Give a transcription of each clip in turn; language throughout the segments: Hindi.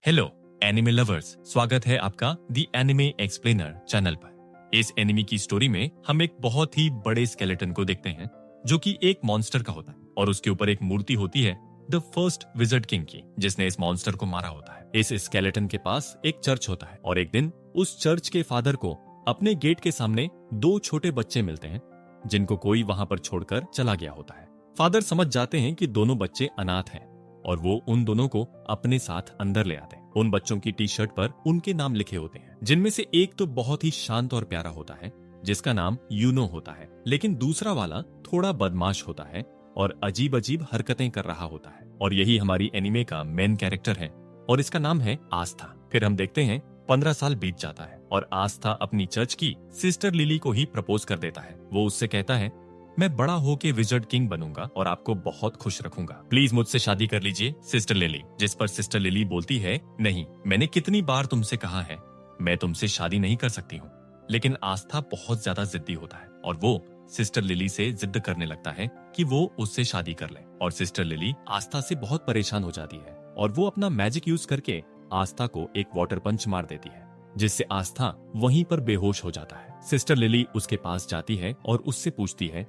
हेलो एनिमे लवर्स, स्वागत है आपका दी एनिमे एक्सप्लेनर चैनल पर। इस एनिमे की स्टोरी में हम एक बहुत ही बड़े स्केलेटन को देखते हैं जो कि एक मॉन्स्टर का होता है और उसके ऊपर एक मूर्ति होती है द फर्स्ट विजर्ड किंग की, जिसने इस मॉन्स्टर को मारा होता है। इस स्केलेटन के पास एक चर्च होता है और एक दिन उस चर्च के फादर को अपने गेट के सामने दो छोटे बच्चे मिलते हैं जिनको कोई वहां पर छोड़कर चला गया होता है। फादर समझ जाते हैं कि दोनों बच्चे अनाथ हैं और वो उन दोनों को अपने साथ अंदर ले आते हैं। उन बच्चों की टी शर्ट पर उनके नाम लिखे होते हैं, जिनमें से एक तो बहुत ही शांत और प्यारा होता है जिसका नाम यूनो होता है, लेकिन दूसरा वाला थोड़ा बदमाश होता है और अजीब अजीब हरकतें कर रहा होता है। और यही हमारी एनिमे का मेन कैरेक्टर है और इसका नाम है आस्था। फिर हम देखते हैं 15 साल बीत जाता है और आस्था अपनी चर्च की सिस्टर लिली को ही प्रपोज कर देता है। वो उससे कहता है, मैं बड़ा होके विजर्ड किंग बनूंगा और आपको बहुत खुश रखूंगा, प्लीज मुझसे शादी कर लीजिए सिस्टर लिली। जिस पर सिस्टर लिली बोलती है, नहीं, मैंने कितनी बार तुमसे कहा है मैं तुमसे शादी नहीं कर सकती हूँ। लेकिन आस्था बहुत ज्यादा जिद्दी होता है और वो सिस्टर लिली से जिद करने लगता है कि वो उससे शादी कर ले। और सिस्टर लिली आस्था से बहुत परेशान हो जाती है और वो अपना मैजिक यूज करके आस्था को एक वाटर पंच मार देती है, जिससे आस्था वहीं पर बेहोश हो जाता है। सिस्टर लिली उसके पास जाती है और उससे पूछती है,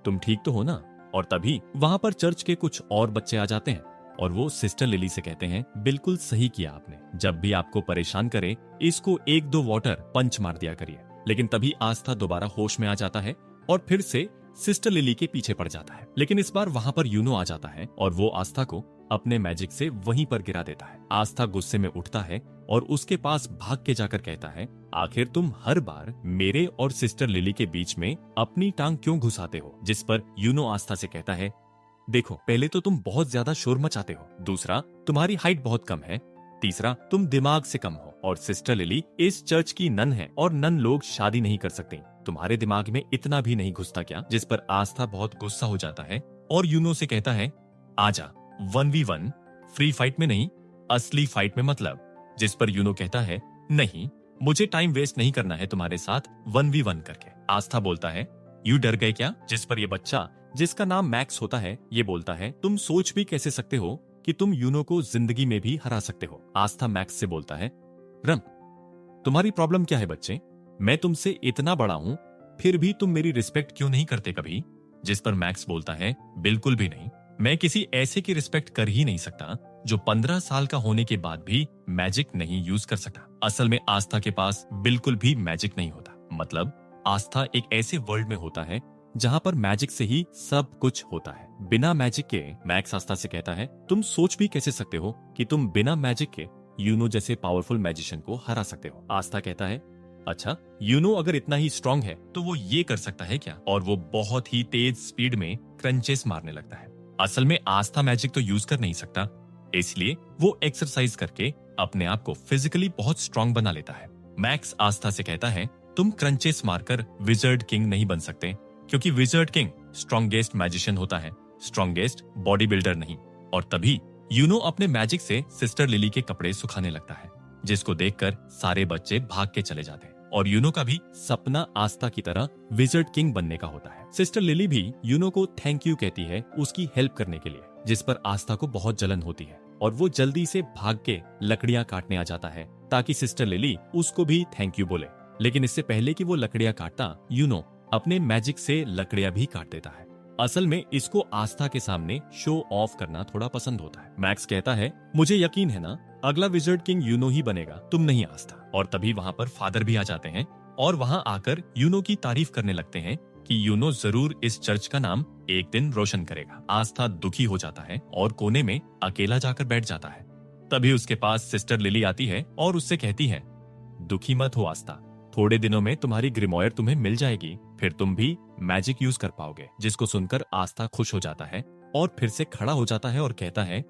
तुम ठीक तो हो ना? और तभी वहां पर चर्च के कुछ और बच्चे आ जाते हैं और वो सिस्टर लिली से कहते हैं, बिल्कुल सही किया आपने, जब भी आपको परेशान करे इसको एक दो वाटर पंच मार दिया करिए। लेकिन तभी आस्था दोबारा होश में आ जाता है और फिर से सिस्टर लिली के पीछे पड़ जाता है। लेकिन इस बार वहां पर यूनो आ जाता है और वो आस्था को अपने मैजिक से वहीं पर गिरा देता है। आस्था गुस्से में उठता है और उसके पास भाग के जाकर कहता है, आखिर तुम हर बार मेरे और सिस्टर लिली के बीच में अपनी टांग क्यों घुसाते हो? जिस पर यूनो आस्था से कहता है, देखो, पहले तो तुम बहुत ज्यादा शोर मचाते हो, दूसरा तुम्हारी हाइट बहुत कम है, तीसरा तुम दिमाग से कम हो, और सिस्टर लिली इस चर्च की नन है और नन लोग शादी नहीं कर सकते, तुम्हारे दिमाग में इतना भी नहीं घुसता क्या? जिस पर आस्था बहुत गुस्सा हो जाता है और यूनो से कहता है, आजा 1v1 फ्री फाइट में नहीं, असली फाइट में मतलब। जिस पर यूनो कहता है, नहीं, मुझे टाइम वेस्ट नहीं करना है तुम्हारे साथ 1v1 करके। आस्था बोलता है, यू डर गए क्या? जिस पर ये बच्चा, जिसका नाम मैक्स होता है, ये बोलता है, तुम सोच भी कैसे सकते हो कि तुम यूनो को जिंदगी में भी हरा सकते हो? आस्था मैक्स से बोलता है, रम, तुम्हारी प्रॉब्लम क्या है बच्चे? मैं तुमसे इतना बड़ा हूँ फिर भी तुम मेरी रिस्पेक्ट क्यों नहीं करते कभी? जिस पर मैक्स बोलता है, बिल्कुल भी नहीं, मैं किसी ऐसे की रिस्पेक्ट कर ही नहीं सकता जो 15 साल का होने के बाद भी मैजिक नहीं यूज कर सकता। असल में आस्था के पास बिल्कुल भी मैजिक नहीं होता, मतलब आस्था एक ऐसे वर्ल्ड में होता है जहाँ पर मैजिक से ही सब कुछ होता है, बिना मैजिक के। मैक्स आस्था से कहता है, तुम सोच भी कैसे सकते हो कि तुम बिना मैजिक के यूनो जैसे पावरफुल मैजिशियन को हरा सकते हो? आस्था कहता है, अच्छा, यूनो अगर इतना ही स्ट्रांग है तो वो ये कर सकता है क्या? और वो बहुत ही तेज स्पीड में क्रंचेस मारने लगता है। असल में आस्था मैजिक तो यूज कर नहीं सकता, इसलिए वो एक्सरसाइज करके अपने आप को फिजिकली बहुत स्ट्रांग बना लेता है। मैक्स आस्था से कहता है, तुम क्रंचेस मारकर विजर्ड किंग नहीं बन सकते, क्योंकि विजर्ड किंग स्ट्रॉन्गेस्ट मैजिशियन होता है, स्ट्रॉन्गेस्ट बॉडी बिल्डर नहीं। और तभी यूनो अपने मैजिक से सिस्टर लिली के कपड़े सुखाने लगता है, जिसको देखकर सारे बच्चे भाग के चले जाते हैं। और यूनो का भी सपना आस्था की तरह विजर्ड किंग बनने का होता है। सिस्टर लिली भी यूनो को थैंक यू कहती है उसकी हेल्प करने के लिए, जिस पर आस्था को बहुत जलन होती है और वो जल्दी से भाग के लकड़ियां काटने आ जाता है ताकि सिस्टर लिली उसको भी थैंक यू बोले। लेकिन इससे पहले कि वो लकड़ियां काटता, यूनो अपने मैजिक से लकड़ियां भी काट देता है। असल में इसको आस्था के सामने शो ऑफ करना थोड़ा पसंद होता है। मैक्स कहता है, मुझे यकीन है ना, अगला विजर्ड किंग यूनो ही बनेगा, तुम नहीं आस्था। और तभी वहां पर फादर भी आ जाते हैं और वहां आकर यूनो की तारीफ करने लगते हैं कि यूनो जरूर इस चर्च का नाम एक दिन रोशन करेगा। आस्था दुखी हो जाता है और कोने में अकेला जाकर बैठ जाता है। तभी उसके पास सिस्टर लिली आती है और उससे कहती है, दुखी मत हो आस्था, थोड़े दिनों में तुम्हारी ग्रिमॉयर तुम्हें मिल जाएगी, फिर तुम भी मैजिक यूज कर पाओगे। जिसको सुनकर आस्था खुश हो जाता है और फिर से खड़ा हो जाता है और कहता है,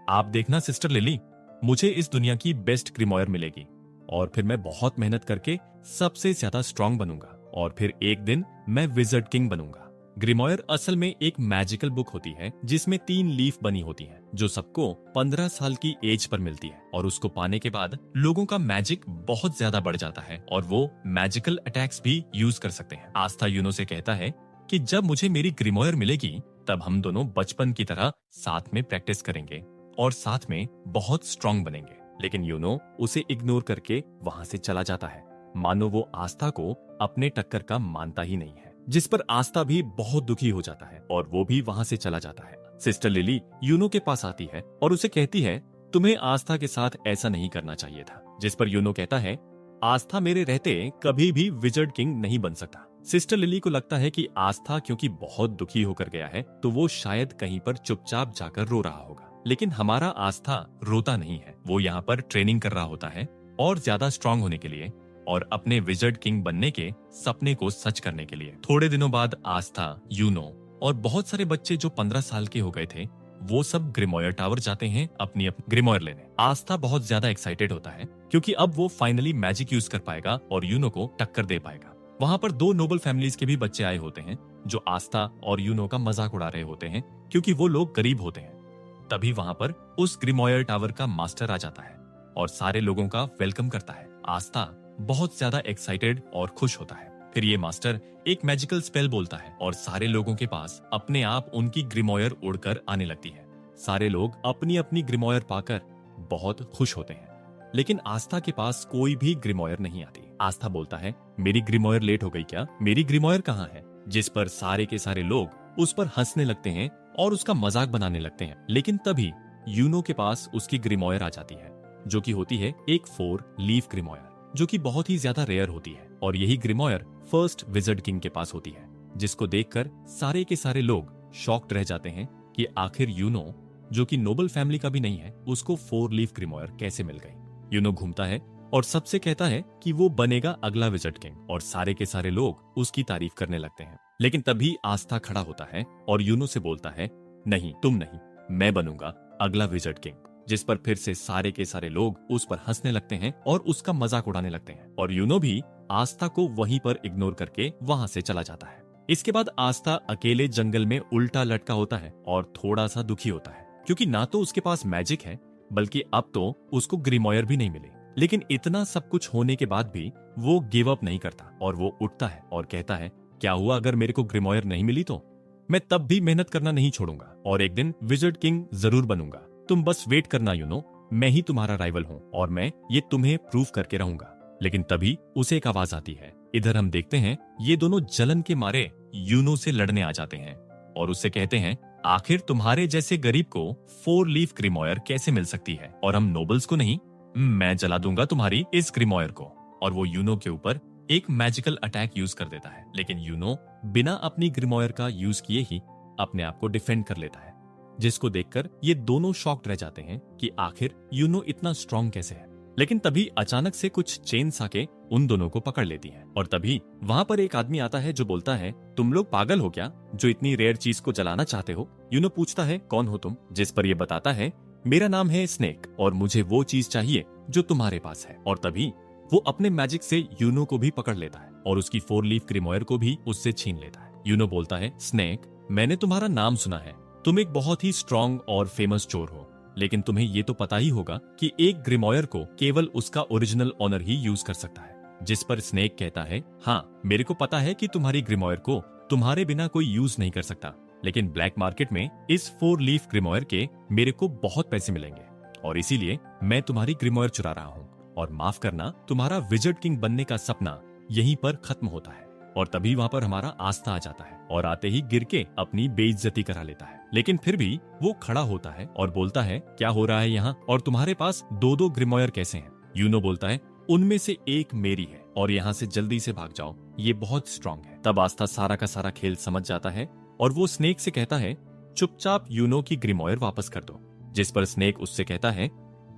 आप देखना सिस्टर लिली, मुझे इस दुनिया की बेस्ट ग्रिमॉयर मिलेगी और फिर मैं बहुत मेहनत करके सबसे ज्यादा स्ट्रांग बनूंगा और फिर एक दिन मैं विजर्ड किंग बनूंगा। ग्रिमॉयर असल में एक मैजिकल बुक होती है जिसमें 3 लीफ बनी होती हैं, जो सबको 15 साल की एज पर मिलती है और उसको पाने के बाद लोगों का मैजिक बहुत ज्यादा बढ़ जाता है और वो मैजिकल अटैक्स भी यूज कर सकते हैं। आस्था यूनो से कहता है कि जब मुझे मेरी ग्रिमॉयर मिलेगी तब हम दोनों बचपन की तरह साथ में प्रैक्टिस करेंगे और साथ में बहुत स्ट्रांग बनेंगे। लेकिन यूनो उसे इग्नोर करके वहां से चला जाता है, मानो वो आस्था को अपने टक्कर का मानता ही नहीं है। जिस पर आस्था भी बहुत दुखी हो जाता है और वो भी वहां से चला जाता है। सिस्टर लिली यूनो के पास आती है और उसे कहती है, तुम्हें आस्था के साथ ऐसा नहीं करना चाहिए था। जिस पर यूनो कहता है, आस्था मेरे रहते कभी भी विजर्ड किंग नहीं बन सकता। सिस्टर लिली को लगता है कि आस्था क्योंकि बहुत दुखी होकर गया है तो वो शायद कहीं पर चुपचाप जाकर रो रहा होगा, लेकिन हमारा आस्था रोता नहीं है। वो यहाँ पर ट्रेनिंग कर रहा होता है और ज्यादा स्ट्रांग होने के लिए और अपने विजर्ड किंग बनने के सपने को सच करने के लिए। थोड़े दिनों बाद आस्था, यूनो और बहुत सारे बच्चे जो 15 साल के हो गए थे वो सब ग्रिमॉयर टावर जाते हैं अपनी ग्रिमॉयर लेने। आस्था बहुत ज्यादा एक्साइटेड होता है क्योंकि अब वो फाइनली मैजिक यूज कर पाएगा और यूनो को टक्कर दे पाएगा। वहां पर 2 नोबल फैमिलीज के भी बच्चे आए होते हैं जो आस्था और यूनो का मजाक उड़ा रहे होते हैं क्योंकि वो लोग गरीब होते हैं। तभी वहां पर उस ग्रिमॉयर टावर का मास्टर आ जाता है और सारे लोगों का वेलकम करता है। आस्था बहुत ज्यादा एक्साइटेड और खुश होता है। फिर ये मास्टर एक मैजिकल स्पेल बोलता है और सारे लोगों के पास अपने आप उनकी ग्रिमॉयर उड़कर आने लगती है। सारे लोग अपनी अपनी ग्रिमॉयर पाकर बहुत खुश होते हैं, लेकिन आस्था के पास कोई भी ग्रिमॉयर नहीं आती। आस्था बोलता है, मेरी ग्रिमॉयर लेट हो गई क्या? मेरी ग्रिमॉयर कहाँ है? जिस पर सारे के सारे लोग उस पर हंसने लगते हैं और उसका मजाक बनाने लगते हैं। लेकिन तभी यूनो के पास उसकी ग्रिमॉयर आ जाती है, जो कि होती है एक 4 लीफ ग्रिमॉयर, जो कि बहुत ही ज्यादा रेयर होती है। और यही ग्रिमॉयर फर्स्ट विजर्ड किंग के पास होती है, जिसको देखकर सारे के सारे लोग शॉक्ड रह जाते हैं कि आखिर यूनो, जो कि नोबल फैमिली का भी नहीं है, उसको 4 लीफ ग्रिमॉयर कैसे मिल गई। यूनो घूमता है और सबसे कहता है कि वो बनेगा अगला विजर्ड किंग और सारे के सारे लोग उसकी तारीफ करने लगते हैं। लेकिन तभी आस्था खड़ा होता है और यूनो से बोलता है, नहीं, तुम नहीं, मैं बनूंगा अगला विजर्ड किंग। जिस पर फिर से सारे के सारे लोग उस पर हंसने लगते हैं और उसका मजाक उड़ाने लगते हैं और यूनो भी आस्था को वहीं पर इग्नोर करके वहां से चला जाता है। इसके बाद आस्था अकेले जंगल में उल्टा लटका होता है और थोड़ा सा दुखी होता है क्योंकि ना तो उसके पास मैजिक है, बल्कि अब तो उसको ग्रिमॉयर भी नहीं मिली। लेकिन इतना सब कुछ होने के बाद भी वो गिव अप नहीं करता और वो उठता है और कहता है, क्या हुआ अगर मेरे को ग्रिमॉयर नहीं मिली तो? मैं तब भी मेहनत करना नहीं छोड़ूंगा और एक दिन विजर्ड किंग जरूर बनूंगा। तुम बस वेट करना यूनो, मैं ही तुम्हारा राइवल हूँ और मैं ये तुम्हें प्रूव करके रहूंगा। लेकिन तभी उसे एक आवाज आती है। इधर हम देखते हैं ये दोनों जलन के मारे यूनो से लड़ने आ जाते हैं और उससे कहते हैं, आखिर तुम्हारे जैसे गरीब को 4 लीफ ग्रिमॉयर कैसे मिल सकती है और हम नोबल्स को नहीं? मैं जला दूंगा तुम्हारी इस ग्रिमॉयर को। और वो यूनो के ऊपर एक मैजिकल अटैक यूज कर देता है, लेकिन यूनो बिना अपनी ग्रिमॉयर का यूज किए ही अपने आप को डिफेंड कर लेता है, जिसको देखकर ये दोनों शॉक्ड रह जाते हैं कि आखिर यूनो इतना स्ट्रांग कैसे है। लेकिन तभी अचानक से कुछ चेन्स आके उन दोनों को पकड़ लेती हैं और तभी वहां पर एक आदमी आता है जो बोलता है, तुम लोग पागल हो क्या जो इतनी रेयर चीज को जलाना चाहते हो? यूनो पूछता है, कौन हो तुम? जिस पर यह बताता है, मेरा नाम है स्नेक और मुझे वो चीज चाहिए जो तुम्हारे पास है। और तभी वो अपने मैजिक से यूनो को भी पकड़ लेता है और उसकी 4 लीफ ग्रिमॉयर को भी उससे छीन लेता है। यूनो बोलता है, स्नेक, मैंने तुम्हारा नाम सुना है, तुम एक बहुत ही स्ट्रांग और फेमस चोर हो, लेकिन तुम्हें ये तो पता ही होगा कि एक ग्रिमॉयर को केवल उसका ओरिजिनल ऑनर ही यूज कर सकता है। जिस पर स्नेक कहता है, हाँ, मेरे को पता है कि तुम्हारी ग्रिमॉयर को तुम्हारे बिना कोई यूज नहीं कर सकता, लेकिन ब्लैक मार्केट में इस 4 लीफ ग्रिमॉयर के मेरे को बहुत पैसे मिलेंगे और इसीलिए मैं तुम्हारी ग्रिमॉयर चुरा रहा हूँ। और माफ करना, तुम्हारा विजर्ड किंग बनने का सपना यहीं पर खत्म होता है। और तभी वहाँ पर हमारा आस्था आ जाता है और आते ही गिर के अपनी बेइज्जती करा लेता है। लेकिन फिर भी वो खड़ा होता है और बोलता है, क्या हो रहा है यहाँ और तुम्हारे पास 2-2 ग्रिमॉयर कैसे हैं? यूनो बोलता है, उनमें से एक मेरी है और यहाँ से जल्दी से भाग जाओ, ये बहुत स्ट्रांग है। तब आस्था सारा का सारा खेल समझ जाता है और वो स्नेक से कहता है, चुपचाप यूनो की ग्रिमॉयर वापस कर दो। जिस पर स्नेक उससे कहता है,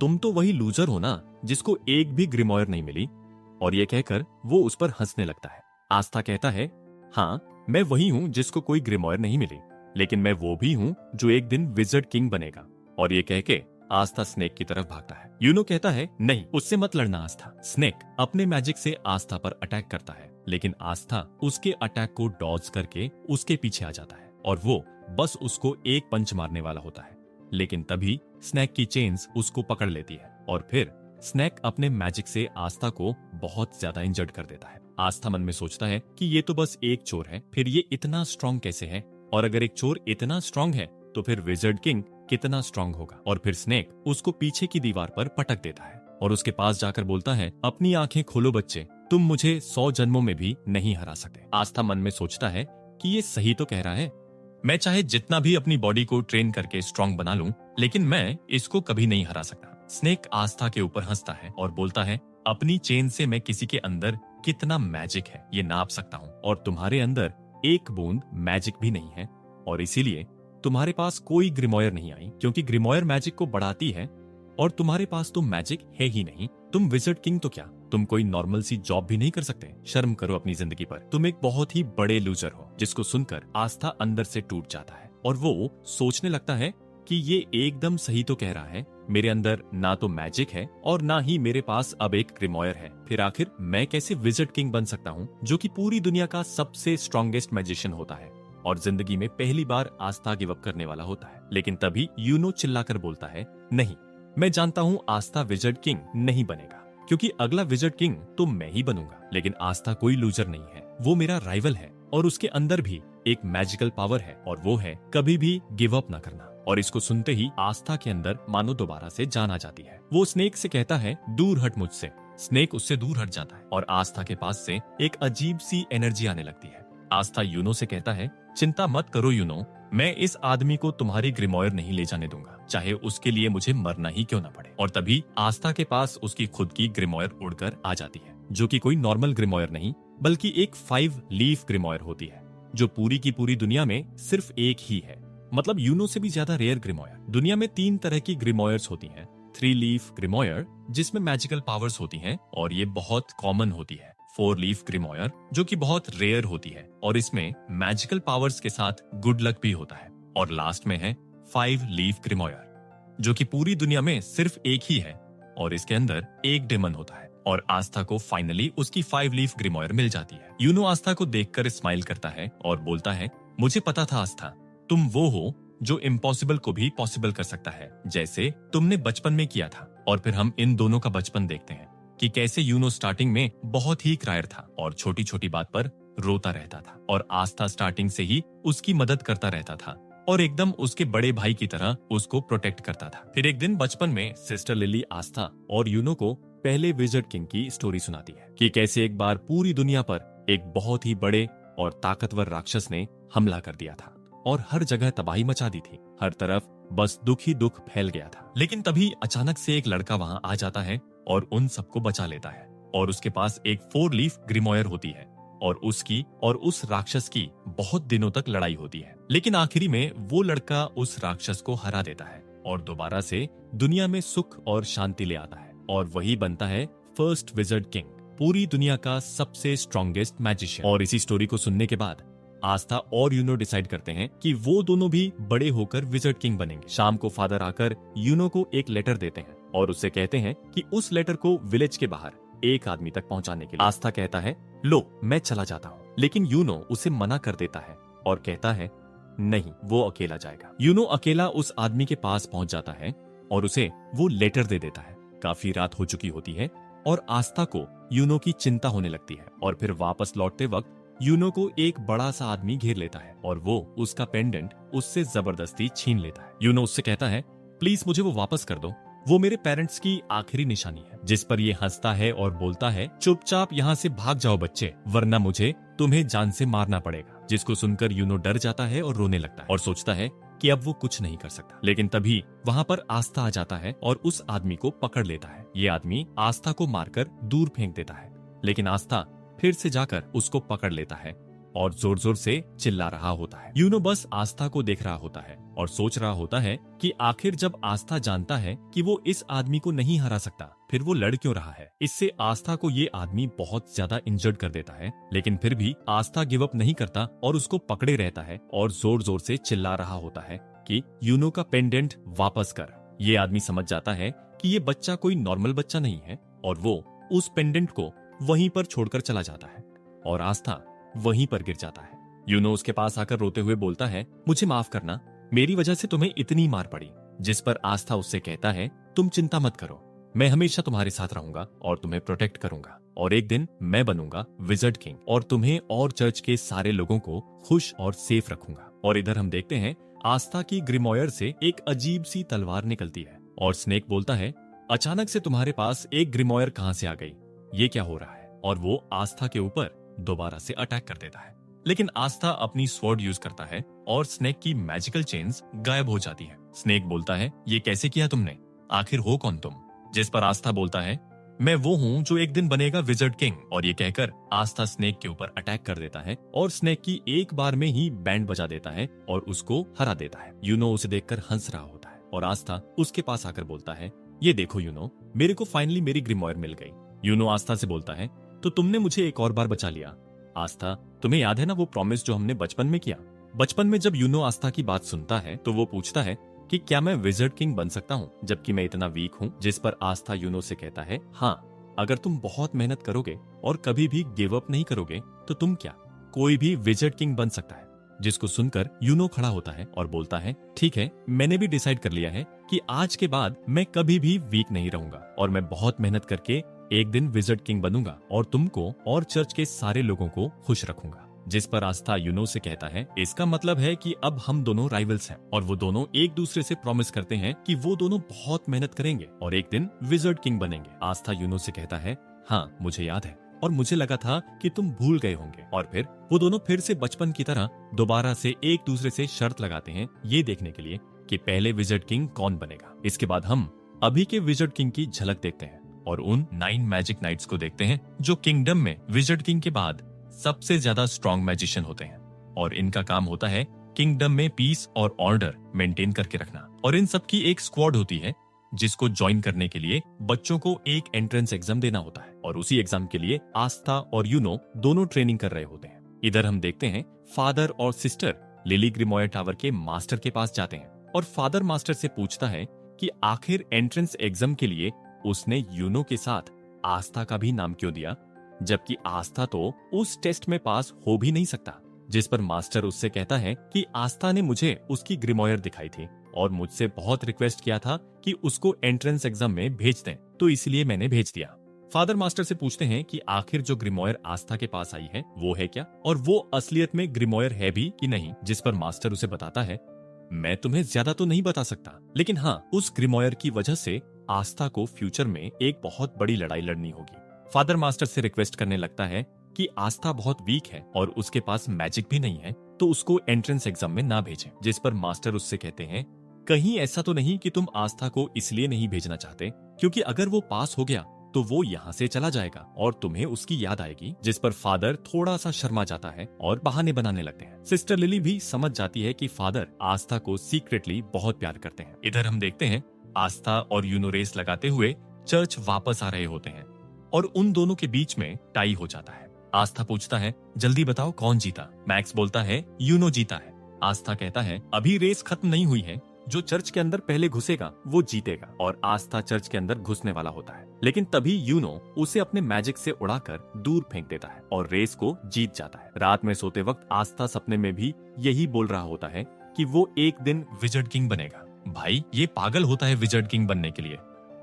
तुम तो वही लूजर हो ना जिसको एक भी ग्रिमॉयर नहीं मिली। और ये कहकर वो उस पर हंसने लगता है। आस्था कहता है, हाँ, मैं वही हूँ जिसको कोई ग्रिमॉयर नहीं मिली, लेकिन मैं वो भी हूँ जो एक दिन विजर्ड किंग बनेगा। और ये कह के आस्था स्नेक की तरफ भागता है। यूनो कहता है, नहीं, उससे मत लड़ना आस्था। स्नेक अपने मैजिक से आस्था पर अटैक करता है, लेकिन आस्था उसके अटैक को डॉज करके उसके पीछे आ जाता है और वो बस उसको एक पंच मारने वाला होता है। लेकिन तभी स्नेक की चेन्स उसको पकड़ लेती है और फिर स्नेक अपने मैजिक से आस्था को बहुत ज्यादा इंजर्ड कर देता है। आस्था मन में सोचता है कि ये तो बस एक चोर है, फिर ये इतना स्ट्रांग कैसे है? और अगर एक चोर इतना स्ट्रांग है तो फिर विजर्ड किंग कितना स्ट्रांग होगा। और फिर स्नेक उसको पीछे की दीवार पर पटक देता है और उसके पास जाकर बोलता है, अपनी आंखें खोलो बच्चे, तुम मुझे 100 जन्मों में भी नहीं हरा सकते। आस्था मन में सोचता है कि ये सही तो कह रहा है, मैं चाहे जितना भी अपनी बॉडी को ट्रेन करके स्ट्रांग बना लूं, लेकिन मैं इसको कभी नहीं हरा सकता। स्नेक आस्था के ऊपर हंसता है और बोलता है, अपनी चेन से मैं किसी के अंदर कितना मैजिक है ये नाप सकता हूँ, और तुम्हारे अंदर एक बूंद मैजिक भी नहीं है, और इसीलिए तुम्हारे पास कोई ग्रिमॉयर नहीं आई, क्योंकि ग्रिमॉयर मैजिक को बढ़ाती है और तुम्हारे पास तो मैजिक है ही नहीं। तुम विज़र्ड किंग तो क्या, तुम कोई नॉर्मल सी जॉब भी नहीं कर सकते। शर्म करो अपनी जिंदगी पर, तुम एक बहुत ही बड़े लूजर हो। जिसको सुनकर आस्था अंदर से टूट जाता है और वो सोचने लगता है कि ये एकदम सही तो कह रहा है, मेरे अंदर ना तो मैजिक है और ना ही मेरे पास अब एक ग्रिमॉयर है। फिर आखिर मैं कैसे विज़र्ड किंग बन सकता हूँ, जो कि पूरी दुनिया का सबसे स्ट्रॉन्गेस्ट मैजिशियन होता है और जिंदगी में पहली बार आस्था गिव अप करने वाला होता है। लेकिन तभी यूनो चिल्लाकर बोलता है, नहीं, मैं जानता हूँ आस्था विज़र्ड किंग नहीं बनेगा, क्योंकि अगला विज़र्ड किंग तो मैं ही बनूंगा। लेकिन आस्था कोई लूजर नहीं है, वो मेरा राइवल है और उसके अंदर भी एक मैजिकल पावर है और वो है कभी भी गिव अप ना करना। और इसको सुनते ही आस्था के अंदर मानो दोबारा से जान आ जाती है। वो स्नेक से कहता है, दूर हट मुझसे। स्नेक उससे दूर हट जाता है और आस्था के पास से एक अजीब सी एनर्जी आने लगती है। आस्था यूनो से कहता है, चिंता मत करो यूनो, मैं इस आदमी को तुम्हारी ग्रिमॉयर नहीं ले जाने दूंगा, चाहे उसके लिए मुझे मरना ही क्यों ना पड़े। और तभी आस्था के पास उसकी खुद की ग्रिमॉयर उड़कर आ जाती है, जो कि कोई नॉर्मल ग्रिमॉयर नहीं बल्कि एक 5 लीफ ग्रिमॉयर होती है, जो पूरी की पूरी दुनिया में सिर्फ एक ही है। मतलब यूनो से भी ज्यादा रेयर ग्रिमॉयर। दुनिया में 3 तरह की ग्रिमॉयर्स होती हैं। 3 लीफ ग्रिमॉयर जिसमें मैजिकल पावर्स होती हैं और ये बहुत कॉमन होती है। 4 लीफ ग्रिमॉयर जो कि बहुत रेयर होती है और इसमें मैजिकल पावर्स के साथ गुड लक भी होता है। और लास्ट में है 5 लीफ ग्रिमॉयर जो कि पूरी दुनिया में सिर्फ एक ही है और इसके अंदर एक डेमन होता है। और आस्था को फाइनली उसकी 5 लीफ ग्रिमॉयर मिल जाती है। यूनो आस्था को देखकर स्माइल करता है और बोलता है, मुझे पता था आस्था, तुम वो हो जो इम्पॉसिबल को भी पॉसिबल कर सकता है, जैसे तुमने बचपन में किया था। और फिर हम इन दोनों का बचपन देखते हैं कि कैसे यूनो स्टार्टिंग में बहुत ही क्रायर था और छोटी छोटी बात पर रोता रहता था, और आस्था स्टार्टिंग से ही उसकी मदद करता रहता था और एकदम उसके बड़े भाई की तरह उसको प्रोटेक्ट करता था। फिर एक दिन बचपन में सिस्टर लिली आस्था और यूनो को पहले विज़र्ड किंग की स्टोरी सुनाती है कि कैसे एक बार पूरी दुनिया पर एक बहुत ही बड़े और ताकतवर राक्षस ने हमला कर दिया था और हर जगह तबाही मचा दी थी। हर तरफ बस दुख ही दुख फैल गया था। लेकिन तभी अचानक से एक लड़का वहां आ जाता है और उन सबको बचा लेता है और उसके पास एक 4 लीफ ग्रिमॉयर होती है और उसकी और उस राक्षस की बहुत दिनों तक लड़ाई होती है। लेकिन आखिरी में वो लड़का उस राक्षस को हरा देता है और दोबारा से दुनिया में सुख और शांति ले आता है और वही बनता है फर्स्ट विज़र्ड किंग, पूरी दुनिया का सबसे स्ट्रॉन्गेस्ट मैजिशियन। और इसी स्टोरी को सुनने के बाद आस्था और यूनो डिसाइड करते हैं कि वो दोनों भी बड़े होकर विज़र्ड किंग बनेंगे। शाम को फादर आकर यूनो को एक लेटर देते हैं और उससे कहते हैं कि उस लेटर को विलेज के बाहर एक आदमी तक पहुंचाने के लिए। आस्था कहता है, लो मैं चला जाता हूँ, लेकिन यूनो उसे मना कर देता है और कहता है नहीं, वो अकेला जाएगा। यूनो अकेला उस आदमी के पास पहुंच जाता है और उसे वो लेटर दे देता है। काफी रात हो चुकी होती है और आस्था को यूनो की चिंता होने लगती है और फिर वापस लौटते वक्त यूनो को एक बड़ा सा आदमी घेर लेता है और वो उसका पेंडेंट उससे जबरदस्ती छीन लेता है। यूनो उससे कहता है, प्लीज मुझे वो वापस कर दो, वो मेरे पेरेंट्स की आखिरी निशानी है। जिस पर ये हंसता है और बोलता है, चुपचाप यहाँ से भाग जाओ बच्चे, वरना मुझे तुम्हें जान से मारना पड़ेगा। जिसको सुनकर यूनो डर जाता है और रोने लगता है और सोचता है कि अब वो कुछ नहीं कर सकता। लेकिन तभी वहाँ पर आस्था आ जाता है और उस आदमी को पकड़ लेता है। ये आदमी आस्था को मारकर दूर फेंक देता है, लेकिन आस्था फिर से जाकर उसको पकड़ लेता है और जोर जोर से चिल्ला रहा होता है। यूनो बस आस्था को देख रहा होता है और सोच रहा होता है कि आखिर जब आस्था जानता है कि वो इस आदमी को नहीं हरा सकता, फिर वो लड़ क्यों रहा है। इससे आस्था को ये आदमी बहुत ज्यादा इंजर्ड कर देता है, लेकिन फिर भी आस्था गिव अप नहीं करता और उसको पकड़े रहता है और जोर जोर से चिल्ला रहा होता है कि यूनो का पेंडेंट वापस कर। ये आदमी समझ जाता है कि ये बच्चा कोई नॉर्मल बच्चा नहीं है और वो उस पेंडेंट को वहीं पर छोड़कर चला जाता है और आस्था वहीं पर गिर जाता है। यूनो उसके पास आकर रोते हुए बोलता है, मुझे माफ करना, मेरी वजह से तुम्हें इतनी मार पड़ी। जिस पर आस्था उससे कहता है, तुम चिंता मत करो, मैं हमेशा तुम्हारे साथ रहूंगा और तुम्हें प्रोटेक्ट करूंगा और एक दिन मैं बनूंगा विज़र्ड किंग और तुम्हें और चर्च के सारे लोगों को खुश और सेफ रखूंगा। और इधर हम देखते हैं आस्था की ग्रिमोयर से एक अजीब सी तलवार निकलती है और स्नेक बोलता है, अचानक से तुम्हारे पास एक ग्रिमोयर कहां से आ गई, ये क्या हो रहा है? और वो आस्था के ऊपर दोबारा से अटैक कर देता है। लेकिन आस्था अपनी स्वॉर्ड यूज करता है और स्नेक की मैजिकल चेन्स गायब हो जाती है। स्नेक बोलता है, ये कैसे किया तुमने? आखिर हो कौन तुम? जिस पर आस्था बोलता है, मैं वो हूँ जो एक दिन बनेगा विजर्ड किंग। और ये कहकर आस्था स्नेक के ऊपर अटैक कर देता है और स्नेक की एक बार में ही बैंड बजा देता है और उसको हरा देता है। यूनो उसे देखकर हंस रहा होता है और आस्था उसके पास आकर बोलता है, ये देखो यूनो, मेरे को फाइनली मेरी ग्रिमोयर मिल गई। यूनो आस्था से बोलता है, तो तुमने मुझे एक और बार बचा लिया। आस्था, तुम्हें याद है ना वो प्रॉमिस जो हमने बचपन में किया? बचपन में जब यूनो आस्था की बात सुनता है तो वो पूछता है कि क्या मैं विजर्ड किंग बन सकता हूँ जबकि मैं इतना वीक हूँ? जिस पर आस्था यूनो से कहता है, हाँ, अगर तुम बहुत मेहनत करोगे और कभी भी गिव अप नहीं करोगे तो तुम क्या, कोई भी विजर्ड किंग बन सकता है। जिसको सुनकर यूनो खड़ा होता है और बोलता है, ठीक है, मैंने भी डिसाइड कर लिया है कि आज के बाद मैं कभी भी वीक नहीं रहूंगा और मैं बहुत मेहनत करके एक दिन विजर्ड किंग बनूंगा और तुमको और चर्च के सारे लोगों को खुश रखूंगा। जिस पर आस्था यूनो से कहता है, इसका मतलब है कि अब हम दोनों राइवल्स हैं। और वो दोनों एक दूसरे से प्रॉमिस करते हैं कि वो दोनों बहुत मेहनत करेंगे और एक दिन विजर्ड किंग बनेंगे। आस्था यूनो से कहता है, हाँ, मुझे याद है और मुझे लगा था कि तुम भूल गए होंगे। और फिर वो दोनों फिर से बचपन की तरह दोबारा से एक दूसरे से शर्त लगाते हैं, ये देखने के लिए कि पहले विजर्ड किंग कौन बनेगा। इसके बाद हम अभी के विजर्ड किंग की झलक देखते हैं और उन 9 मैजिक नाइट्स को देखते हैं जो किंगडम में विजर्ड किंग के बाद सबसे ज्यादा स्ट्रॉन्ग मैजिशियन होते हैं। और इनका काम होता है किंगडम में पीस और ऑर्डर मेंटेन करके रखना। और इन सब की एक स्क्वाड होती है जिसको ज्वाइन करने के लिए बच्चों को एक एंट्रेंस एग्जाम देना होता है और उसी एग्जाम के लिए आस्था और यूनो दोनों ट्रेनिंग कर रहे होते हैं। इधर हम देखते हैं फादर और सिस्टर लिली ग्रिमोयर टावर के मास्टर के पास जाते हैं और फादर मास्टर से पूछता है कि आखिर एंट्रेंस एग्जाम के लिए उसने यूनो के साथ आस्था का भी नाम क्यों दिया, जबकि आस्था तो उस टेस्ट में पास हो भी नहीं सकता। जिस पर मास्टर उससे कहता है कि आस्था ने मुझे उसकी ग्रिमोयर दिखाई थी और मुझसे बहुत रिक्वेस्ट किया था कि उसको एंट्रेंस एग्जाम में भेज दें, तो इसलिए मैंने भेज दिया। फादर मास्टर से पूछते हैं कि आखिर जो ग्रिमोयर आस्था के पास आई है वो है क्या और वो असलियत में ग्रिमोयर है भी कि नहीं। जिस पर मास्टर उसे बताता है, मैं तुम्हें ज्यादा तो नहीं बता सकता, लेकिन हाँ, उस ग्रिमोयर की वजह से आस्था को फ्यूचर में एक बहुत बड़ी लड़ाई लड़नी होगी। फादर मास्टर से रिक्वेस्ट करने लगता है कि आस्था बहुत वीक है और उसके पास मैजिक भी नहीं है, तो उसको एंट्रेंस एग्जाम में ना भेजें। जिस पर मास्टर उससे कहते हैं, कहीं ऐसा तो नहीं कि तुम आस्था को इसलिए नहीं भेजना चाहते क्योंकि अगर वो पास हो गया तो वो यहाँ से चला जाएगा और तुम्हें उसकी याद आएगी। जिस पर फादर थोड़ा सा शर्मा जाता है और बहाने बनाने लगते हैं। सिस्टर लिली भी समझ जाती है कि फादर आस्था को सीक्रेटली बहुत प्यार करते हैं। इधर हम देखते हैं आस्था और यूनो रेस लगाते हुए चर्च वापस आ रहे होते हैं और उन दोनों के बीच में टाई हो जाता है। आस्था पूछता है, जल्दी बताओ कौन जीता? मैक्स बोलता है, यूनो जीता है। आस्था कहता है, अभी रेस खत्म नहीं हुई है, जो चर्च के अंदर पहले घुसेगा वो जीतेगा। और आस्था चर्च के अंदर घुसने वाला होता है, लेकिन तभी यूनो उसे अपने मैजिक से उड़ाकर दूर फेंक देता है और रेस को जीत जाता है। रात में सोते वक्त आस्था सपने में भी यही बोल रहा होता है कि वो एक दिन विजर्ड किंग बनेगा। भाई, ये पागल होता है विजर्ड किंग बनने के लिए।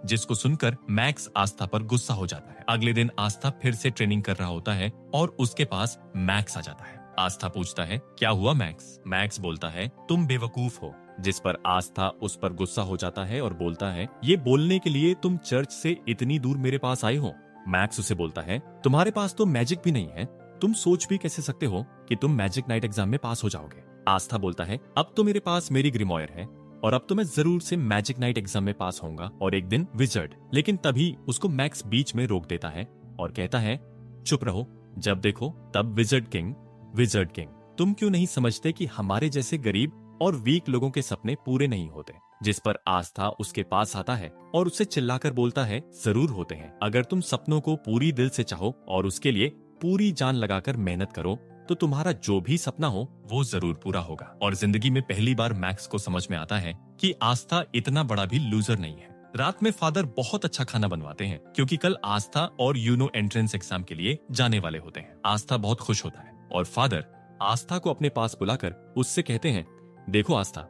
जिसको सुनकर मैक्स आस्था पर गुस्सा हो जाता है। अगले दिन आस्था फिर से ट्रेनिंग कर रहा होता है और उसके पास मैक्स आ जाता है। आस्था पूछता है, क्या हुआ मैक्स? मैक्स बोलता है, तुम बेवकूफ हो। जिस पर आस्था उस पर गुस्सा हो जाता है और बोलता है, ये बोलने के लिए तुम चर्च से इतनी दूर मेरे पास आए हो? मैक्स उसे बोलता है, तुम्हारे पास तो मैजिक भी नहीं है, तुम सोच भी कैसे सकते हो कि तुम मैजिक नाइट एग्जाम में पास हो जाओगे? आस्था बोलता है, अब तो मेरे पास मेरी ग्रिमोयर है और अब तो मैं जरूर से मैजिक नाइट एग्जाम में पास होऊंगा और एक दिन विजर्ड। लेकिन तभी उसको मैक्स बीच में रोक देता है और कहता है, चुप रहो, जब देखो तब विजर्ड किंग विजर्ड किंग। तुम क्यों नहीं समझते कि हमारे जैसे गरीब और वीक लोगों के सपने पूरे नहीं होते? जिस पर आस्था उसके पास आता है और उससे चिल्लाकर बोलता है, जरूर होते हैं। अगर तुम सपनों को पूरी दिल से चाहो और उसके लिए पूरी जान लगाकर मेहनत करो तो तुम्हारा जो भी सपना हो वो जरूर पूरा होगा। और जिंदगी में पहली बार मैक्स को समझ में आता है कि आस्था इतना बड़ा भी लूजर नहीं है। रात में फादर बहुत अच्छा खाना बनवाते हैं क्योंकि कल आस्था और यूनो एंट्रेंस एग्जाम के लिए जाने वाले होते हैं। आस्था बहुत खुश होता है और फादर आस्था को अपने पास बुलाकर उससे कहते हैं, देखो आस्था,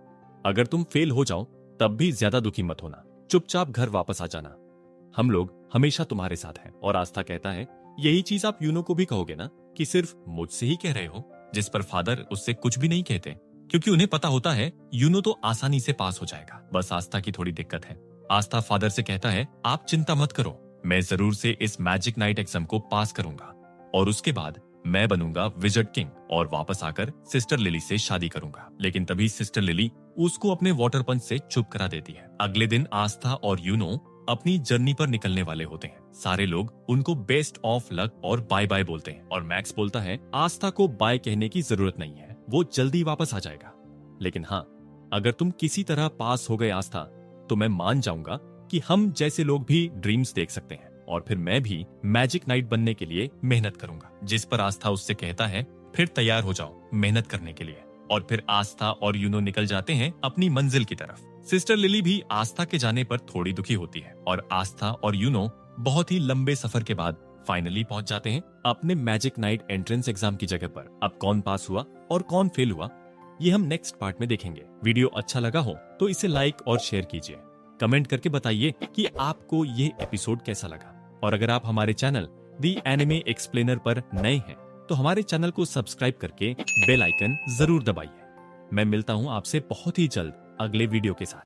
अगर तुम फेल हो जाओ तब भी ज्यादा दुखी मत होना, चुपचाप घर वापस आ जाना, हम लोग हमेशा तुम्हारे साथ हैं। और आस्था कहता है, यही चीज आप यूनो को भी कहोगे ना कि सिर्फ मुझसे ही कह रहे हो? जिस पर फादर उससे कुछ भी नहीं कहते क्योंकि उन्हें पता होता है यूनो तो आसानी से पास हो जाएगा, बस आस्था की थोड़ी दिक्कत है। आस्था फादर से कहता है, आप चिंता मत करो, मैं जरूर से इस मैजिक नाइट एग्जाम को पास करूंगा और उसके बाद मैं बनूंगा विजर्ड किंग और वापस आकर सिस्टर लिली से शादी करूंगा। लेकिन तभी सिस्टर लिली उसको अपने वाटर पंच से चुप करा देती है। अगले दिन आस्था और यूनो अपनी जर्नी पर निकलने वाले होते हैं। सारे लोग उनको बेस्ट ऑफ लक और बाय बाय बोलते हैं और मैक्स बोलता है आस्था को बाय कहने की जरूरत नहीं है, वो जल्दी वापस आ जाएगा। लेकिन हाँ, अगर तुम किसी तरह पास हो गए आस्था, तो मैं मान जाऊंगा कि हम जैसे लोग भी ड्रीम्स देख सकते हैं और फिर मैं भी मैजिक नाइट बनने के लिए मेहनत करूंगा। जिस पर आस्था उससे कहता है, फिर तैयार हो जाओ मेहनत करने के लिए। और फिर आस्था और यूनो निकल जाते हैं अपनी मंजिल की तरफ। सिस्टर लिली भी आस्था के जाने पर थोड़ी दुखी होती है और आस्था और यूनो बहुत ही लंबे सफर के बाद फाइनली पहुंच जाते हैं अपने मैजिक नाइट एंट्रेंस एग्जाम की जगह पर। अब कौन पास हुआ और कौन फेल हुआ, ये हम नेक्स्ट पार्ट में देखेंगे। वीडियो अच्छा लगा हो तो इसे लाइक और शेयर कीजिए। कमेंट करके बताइए कि आपको ये एपिसोड कैसा लगा। और अगर आप हमारे चैनल दी एनिमे एक्सप्लेनर पर नए हैं तो हमारे चैनल को सब्सक्राइब करके बेल आइकन जरूर दबाइए। मैं मिलता हूं आपसे बहुत ही जल्द अगले वीडियो के साथ।